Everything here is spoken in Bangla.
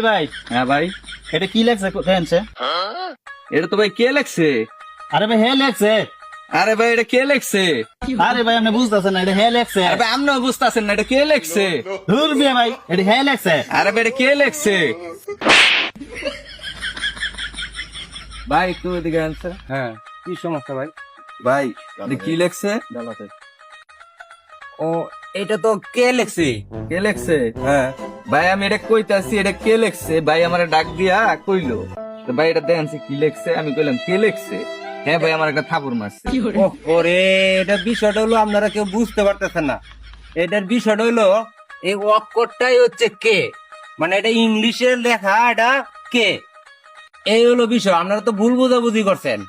ভাই হ্যাঁ ভাই, এটা কি লেখছে দেখছে? এটা তো ভাই কে লেখছে? আরে ভাই হে লেখছে। আরে ভাই এটা কে লেখছে? আরে ভাই আপনি বুঝতেছেন না, এটা হে লেখছে। আরে ভাই আপনিও বুঝতেছেন না এটা কে লেখছে? ধুর বিয়ে ভাই, এটা হে লেখছে। আরে ভাই এটা কে লেখছে? ভাই একটু এদিকে আনসার। হ্যাঁ, কি সমস্যা ভাই? ভাই এটা কি লেখছে? ও, এটা তো কে লেখছে? কে লেখছে? হ্যাঁ, ভাই আমি এটা কইতাছি, এটা কে লেখছে? ভাই আমার ডাক দিয়া কইলো তো ভাই এটা দেখেন কি লেখছে। আমি কইলাম কে লেখছে? হ্যাঁ ভাই আমার একটা থাপড় মারছে। ওরে, এটা বিষয়টা হলো আপনারা কেউ বুঝতে পারতেছেন না। এটার বিষয়টা হলো এই অক্ষরটাই হচ্ছে কে, মানে এটা ইংলিশে লেখা, এটা কে, এই হলো বিষয়। আপনারা তো ভুল বোঝাবুঝি করছেন।